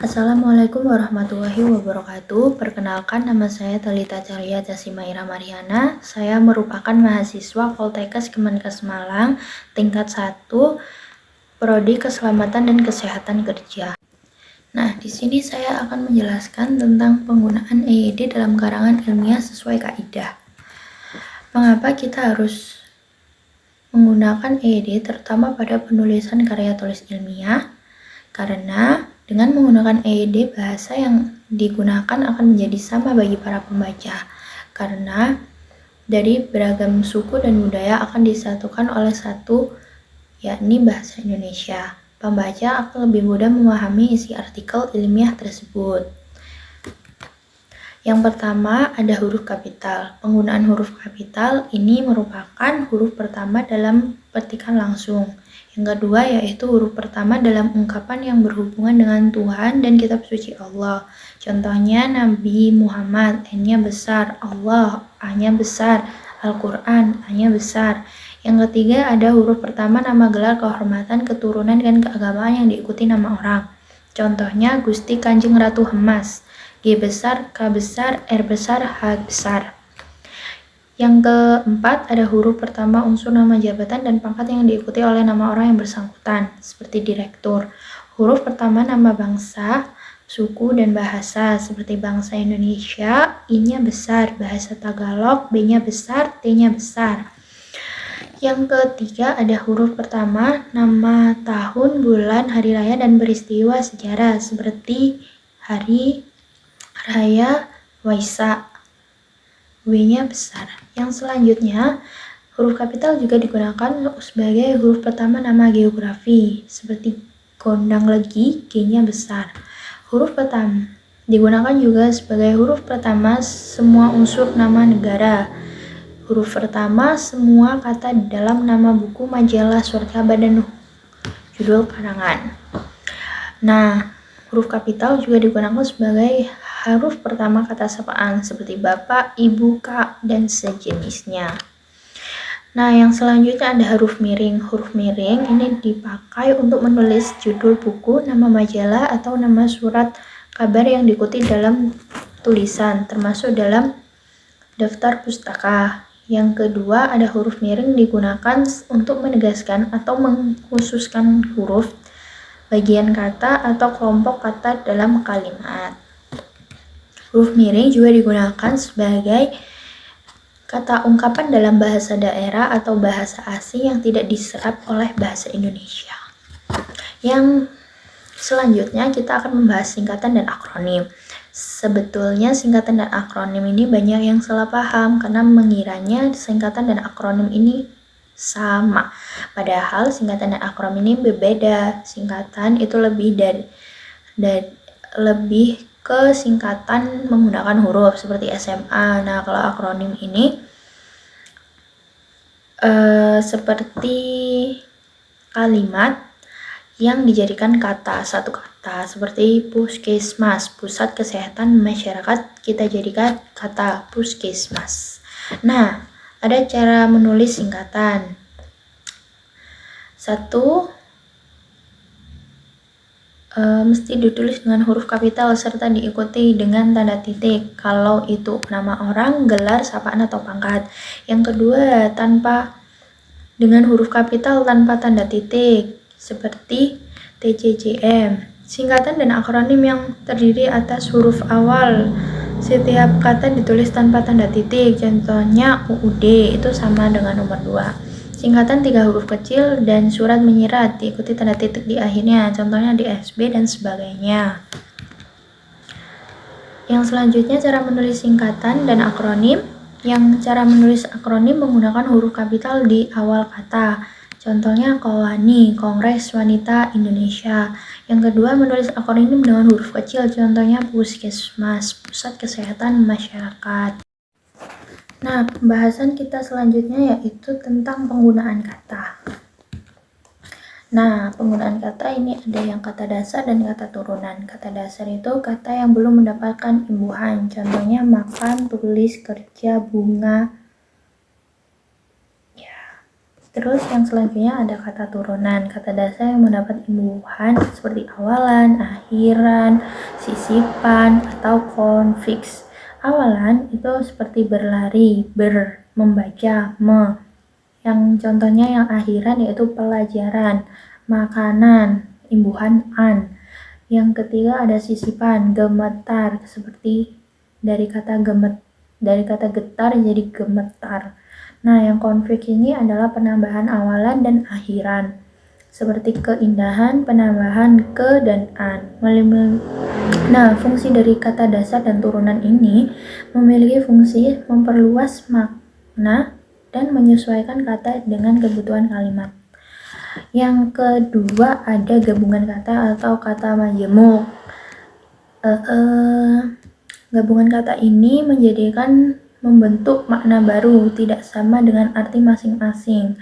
Assalamualaikum warahmatullahi wabarakatuh. Perkenalkan, nama saya Thalita Calia Jasimaira Mariana. Saya merupakan mahasiswa Poltekkes Kemenkes Malang, tingkat 1, Prodi Keselamatan dan Kesehatan Kerja. Nah, di sini saya akan menjelaskan tentang penggunaan EYD dalam karangan ilmiah sesuai kaidah. Mengapa kita harus menggunakan EYD terutama pada penulisan karya tulis ilmiah? Karena dengan menggunakan EYD, bahasa yang digunakan akan menjadi sama bagi para pembaca. Karena dari beragam suku dan budaya akan disatukan oleh satu, yakni bahasa Indonesia. Pembaca akan lebih mudah memahami isi artikel ilmiah tersebut. Yang pertama ada huruf kapital. Penggunaan huruf kapital ini merupakan huruf pertama dalam petikan langsung. Yang kedua yaitu huruf pertama dalam ungkapan yang berhubungan dengan Tuhan dan kitab suci Allah. Contohnya Nabi Muhammad, N-nya besar, Allah, A-nya besar, Al-Quran, A-nya besar. Yang ketiga ada huruf pertama nama gelar kehormatan, keturunan, dan keagamaan yang diikuti nama orang. Contohnya Gusti Kanjeng Ratu Hemas, G besar, K besar, R besar, H besar. Yang keempat ada huruf pertama unsur nama jabatan dan pangkat yang diikuti oleh nama orang yang bersangkutan, seperti direktur. Huruf pertama nama bangsa, suku, dan bahasa, seperti bangsa Indonesia, I-nya besar, bahasa Tagalog, B-nya besar, T-nya besar. Yang ketiga ada huruf pertama nama tahun, bulan, hari raya, dan peristiwa sejarah, seperti Hari Raya Waisak, W-nya besar. Yang selanjutnya, huruf kapital juga digunakan sebagai huruf pertama nama geografi, seperti Gondang Legi, G-nya besar. Huruf pertama digunakan juga sebagai huruf pertama semua unsur nama negara. Huruf pertama semua kata di dalam nama buku, majalah, surat kabar, dan judul karangan. Nah, huruf kapital juga digunakan sebagai huruf pertama kata sapaan seperti bapak, ibu, kak, dan sejenisnya. Nah, yang selanjutnya ada huruf miring. Huruf miring ini dipakai untuk menulis judul buku, nama majalah, atau nama surat kabar yang diikuti dalam tulisan, termasuk dalam daftar pustaka. Yang kedua ada huruf miring digunakan untuk menegaskan atau mengkhususkan huruf, bagian kata, atau kelompok kata dalam kalimat. Huruf miring juga digunakan sebagai kata ungkapan dalam bahasa daerah atau bahasa asing yang tidak diserap oleh bahasa Indonesia. Yang selanjutnya kita akan membahas singkatan dan akronim. Sebetulnya singkatan dan akronim ini banyak yang salah paham karena mengiranya singkatan dan akronim ini sama. Padahal singkatan dan akronim ini berbeda. Singkatan itu lebih ke singkatan menggunakan huruf seperti SMA. Nah, kalau akronim ini seperti kalimat yang dijadikan kata, satu kata, seperti puskesmas, pusat kesehatan masyarakat, kita jadikan kata puskesmas. Nah, ada cara menulis singkatan. Satu, mesti ditulis dengan huruf kapital serta diikuti dengan tanda titik kalau itu nama orang, gelar, sapaan, atau pangkat. Yang kedua, dengan huruf kapital tanpa tanda titik seperti TCCM. Singkatan dan akronim yang terdiri atas huruf awal setiap kata ditulis tanpa tanda titik. Contohnya UUD itu sama dengan nomor 2. Singkatan 3 huruf kecil dan surat menyirat diikuti tanda titik di akhirnya, contohnya DSB dan sebagainya. Yang selanjutnya cara menulis singkatan dan akronim. Yang cara menulis akronim menggunakan huruf kapital di awal kata. Contohnya KOWANI, Kongres Wanita Indonesia. Yang kedua menulis akronim dengan huruf kecil, contohnya Puskesmas, Pusat Kesehatan Masyarakat. Nah, pembahasan kita selanjutnya yaitu tentang penggunaan kata. Nah, penggunaan kata ini ada yang kata dasar dan kata turunan. Kata dasar itu kata yang belum mendapatkan imbuhan. Contohnya makan, tulis, kerja, bunga. Ya. Terus yang selanjutnya ada kata turunan, kata dasar yang mendapat imbuhan seperti awalan, akhiran, sisipan, atau konfiks. Awalan itu seperti berlari, membaca, Yang contohnya yang akhiran yaitu pelajaran, makanan, imbuhan an. Yang ketiga ada sisipan, gemetar, seperti dari kata getar jadi gemetar. Nah, yang konflik ini adalah penambahan awalan dan akhiran, seperti keindahan, penambahan ke dan an. Nah, fungsi dari kata dasar dan turunan ini memiliki fungsi memperluas makna dan menyesuaikan kata dengan kebutuhan kalimat. Yang kedua ada gabungan kata atau kata majemuk. Gabungan kata ini membentuk makna baru, tidak sama dengan arti masing-masing.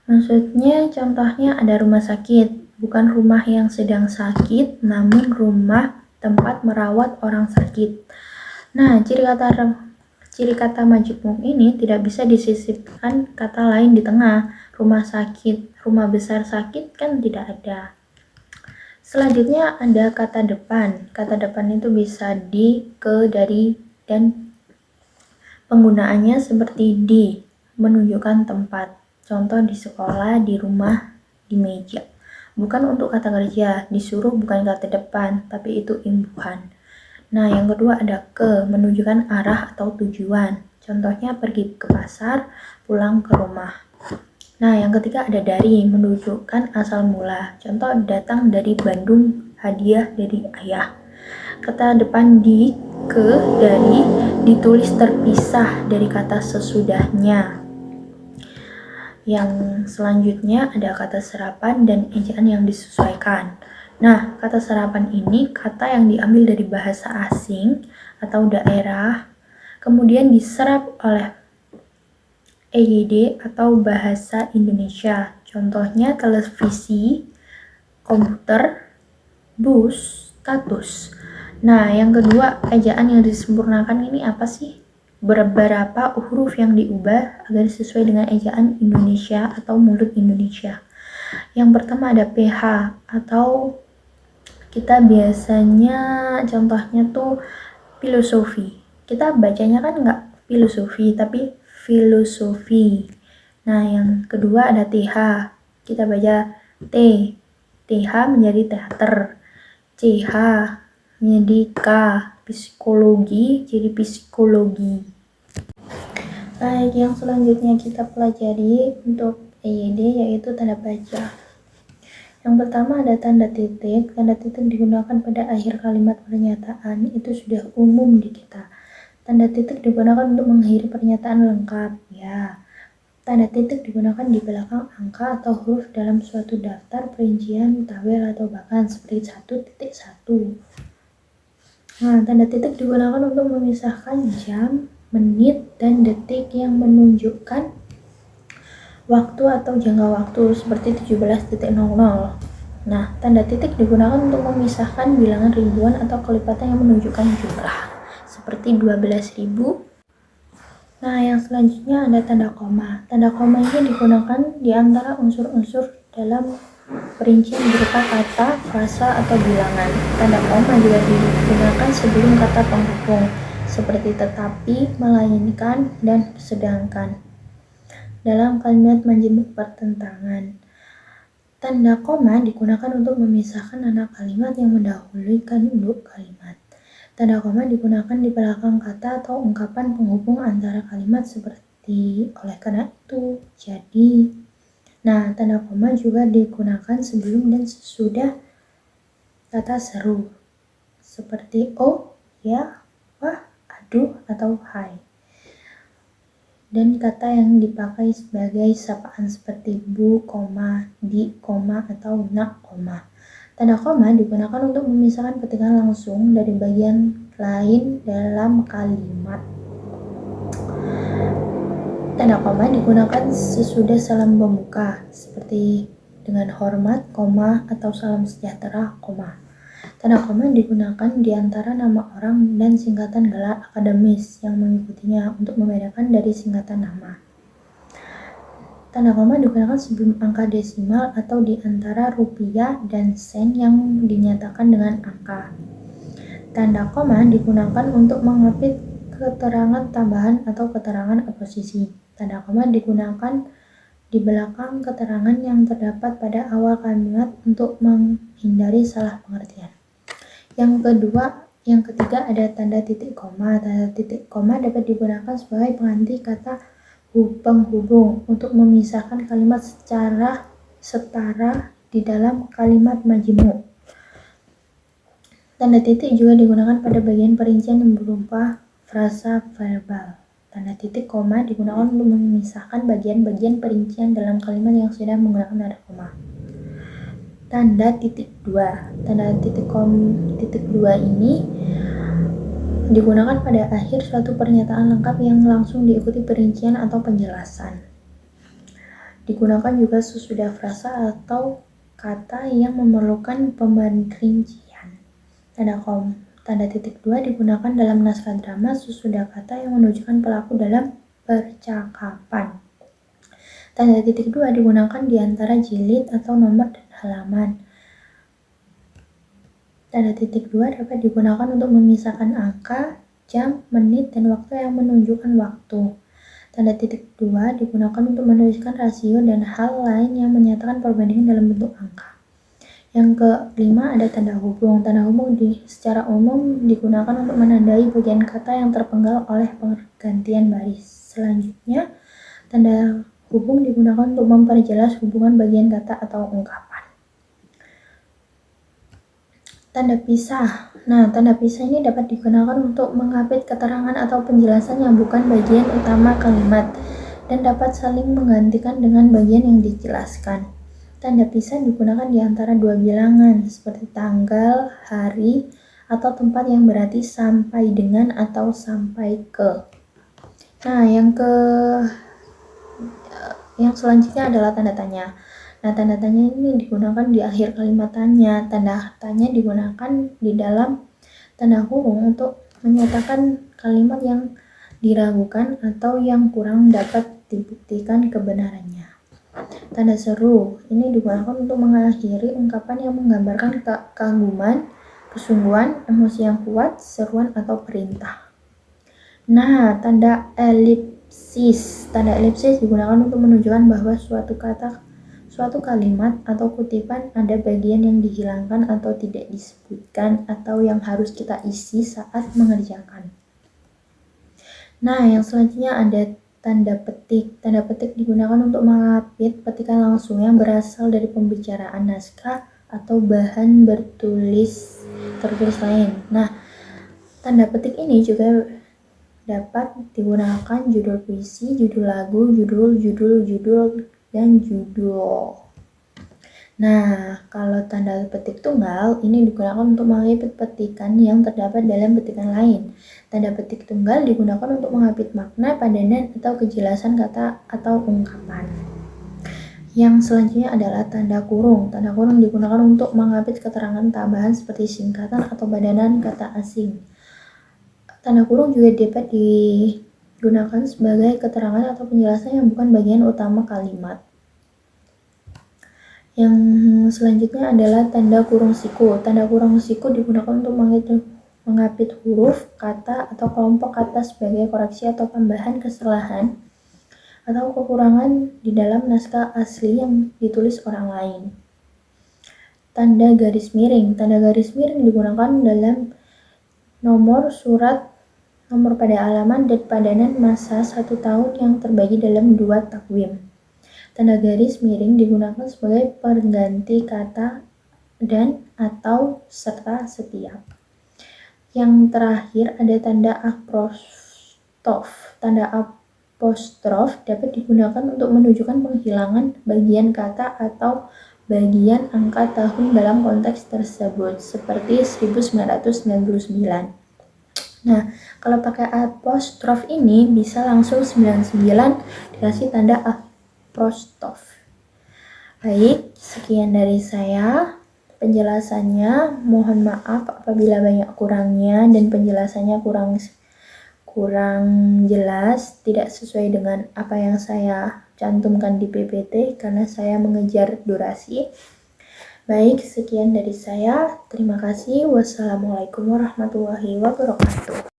Maksudnya contohnya ada rumah sakit, bukan rumah yang sedang sakit, namun rumah tempat merawat orang sakit. Nah, ciri kata majemuk ini tidak bisa disisipkan kata lain di tengah. Rumah sakit, rumah besar sakit kan tidak ada. Selanjutnya ada kata depan. Kata depan itu bisa di, ke, dari, dan penggunaannya seperti di, menunjukkan tempat. Contoh di sekolah, di rumah, di meja. Bukan untuk kata kerja, disuruh bukan kata depan, tapi itu imbuhan. Nah, yang kedua ada ke, menunjukkan arah atau tujuan. Contohnya pergi ke pasar, pulang ke rumah. Nah, yang ketiga ada dari, menunjukkan asal mula. Contoh datang dari Bandung, hadiah dari ayah. Kata depan di, ke, dari ditulis terpisah dari kata sesudahnya. Yang selanjutnya ada kata serapan dan ejaan yang disesuaikan. Nah, kata serapan ini kata yang diambil dari bahasa asing atau daerah, kemudian diserap oleh EYD atau bahasa Indonesia. Contohnya televisi, komputer, bus, status. Nah, yang kedua, ejaan yang disempurnakan ini apa sih? Beberapa huruf yang diubah agar sesuai dengan ejaan Indonesia atau mulut Indonesia. Yang pertama ada PH atau kita biasanya contohnya tuh filosofi. Kita bacanya kan nggak filosofi tapi filosofi. Nah, yang kedua ada TH. Kita baca T. TH menjadi teater. CH menjadi K. Psikologi jadi psikologi. Baik, yang selanjutnya kita pelajari untuk EYD yaitu tanda baca. Yang pertama ada tanda titik. Tanda titik digunakan pada akhir kalimat pernyataan. Itu sudah umum di kita. Tanda titik digunakan untuk mengakhiri pernyataan lengkap, ya. Tanda titik digunakan di belakang angka atau huruf dalam suatu daftar, perincian, tabel, atau bahkan seperti 1.1. Nah, tanda titik digunakan untuk memisahkan jam, menit, dan detik yang menunjukkan waktu atau jangka waktu seperti 17.00. Nah, tanda titik digunakan untuk memisahkan bilangan ribuan atau kelipatan yang menunjukkan jumlah seperti 12.000. Nah, yang selanjutnya ada tanda koma. Tanda koma ini digunakan di antara unsur-unsur dalam perincian berupa kata, frasa, atau bilangan. Tanda koma juga digunakan sebelum kata penghubung, seperti tetapi, melainkan, dan sedangkan. Dalam kalimat majemuk pertentangan, tanda koma digunakan untuk memisahkan anak kalimat yang mendahului induk kalimat. Tanda koma digunakan di belakang kata atau ungkapan penghubung antara kalimat seperti oleh karena itu, jadi. Nah, tanda koma juga digunakan sebelum dan sesudah kata seru, seperti oh, ya, wah, aduh, atau hai. Dan kata yang dipakai sebagai sapaan seperti bu, koma, di, koma, atau nak, koma. Tanda koma digunakan untuk memisahkan petikan langsung dari bagian lain dalam kalimat. Tanda koma digunakan sesudah salam pembuka, seperti dengan hormat, koma, atau salam sejahtera, koma. Tanda koma digunakan di antara nama orang dan singkatan gelar akademis yang mengikutinya untuk membedakan dari singkatan nama. Tanda koma digunakan sebelum angka desimal atau di antara rupiah dan sen yang dinyatakan dengan angka. Tanda koma digunakan untuk mengapit keterangan tambahan atau keterangan oposisi. Tanda koma digunakan di belakang keterangan yang terdapat pada awal kalimat untuk menghindari salah pengertian. Yang ketiga ada tanda titik koma. Tanda titik koma dapat digunakan sebagai pengganti kata penghubung untuk memisahkan kalimat secara setara di dalam kalimat majmuk. Tanda titik juga digunakan pada bagian perincian yang berupa frasa verbal. Tanda titik koma digunakan untuk memisahkan bagian-bagian perincian dalam kalimat yang sudah menggunakan tanda koma. Tanda titik dua. Tanda titik dua ini digunakan pada akhir suatu pernyataan lengkap yang langsung diikuti perincian atau penjelasan. Digunakan juga sesudah frasa atau kata yang memerlukan pemerincian. Tanda titik dua digunakan dalam naskah drama sesudah kata yang menunjukkan pelaku dalam percakapan. Tanda titik dua digunakan di antara jilid atau nomor dan halaman. Tanda titik dua dapat digunakan untuk memisahkan angka, jam, menit, dan waktu yang menunjukkan waktu. Tanda titik dua digunakan untuk menuliskan rasio dan hal lain yang menyatakan perbandingan dalam bentuk angka. Yang kelima ada tanda hubung. Tanda hubung secara umum digunakan untuk menandai bagian kata yang terpenggal oleh pergantian baris. Selanjutnya, tanda hubung digunakan untuk memperjelas hubungan bagian kata atau ungkapan. Tanda pisah. Nah, tanda pisah ini dapat digunakan untuk mengapit keterangan atau penjelasan yang bukan bagian utama kalimat dan dapat saling menggantikan dengan bagian yang dijelaskan. Tanda pisah digunakan di antara dua bilangan seperti tanggal, hari, atau tempat yang berarti sampai dengan atau sampai ke. Nah, yang selanjutnya adalah tanda tanya. Nah, tanda tanya ini digunakan di akhir kalimat tanya. Tanda tanya digunakan di dalam tanda kurung untuk menyatakan kalimat yang diragukan atau yang kurang dapat dibuktikan kebenarannya. Tanda seru ini digunakan untuk mengakhiri ungkapan yang menggambarkan kekaguman, kesungguhan, emosi yang kuat, seruan atau perintah. Nah, tanda elipsis. Tanda elipsis digunakan untuk menunjukkan bahwa suatu kalimat atau kutipan ada bagian yang dihilangkan atau tidak disebutkan atau yang harus kita isi saat mengerjakan. Nah, yang selanjutnya ada tanda petik. Tanda petik digunakan untuk mengapit petikan langsung yang berasal dari pembicaraan naskah atau bahan tertulis lain. Nah, tanda petik ini juga dapat digunakan judul puisi, judul lagu, judul, dan judul. Nah, kalau tanda petik tunggal ini digunakan untuk mengapit petikan yang terdapat dalam petikan lain. Tanda petik tunggal digunakan untuk mengapit makna, padanan, atau kejelasan kata atau ungkapan. Yang selanjutnya adalah tanda kurung. Tanda kurung digunakan untuk mengapit keterangan tambahan seperti singkatan atau padanan kata asing. Tanda kurung juga dapat digunakan sebagai keterangan atau penjelasan yang bukan bagian utama kalimat. Yang selanjutnya adalah tanda kurung siku. Tanda kurung siku digunakan untuk mengapit huruf, kata, atau kelompok kata sebagai koreksi atau tambahan kesalahan atau kekurangan di dalam naskah asli yang ditulis orang lain. Tanda garis miring. Tanda garis miring digunakan dalam nomor surat, nomor pada halaman, dan padanan masa 1 tahun yang terbagi dalam 2 takwim. Tanda garis miring digunakan sebagai pengganti kata dan atau serta setiap. Yang terakhir ada tanda apostrof. Tanda apostrof dapat digunakan untuk menunjukkan penghilangan bagian kata atau bagian angka tahun dalam konteks tersebut, seperti 1999. Nah, kalau pakai apostrof ini bisa langsung 99 dikasih tanda apostrof. Baik, sekian dari saya penjelasannya. Mohon maaf apabila banyak kurangnya dan penjelasannya kurang jelas, tidak sesuai dengan apa yang saya cantumkan di PPT karena saya mengejar durasi. Baik, sekian dari saya. Terima kasih. Wassalamualaikum warahmatullahi wabarakatuh.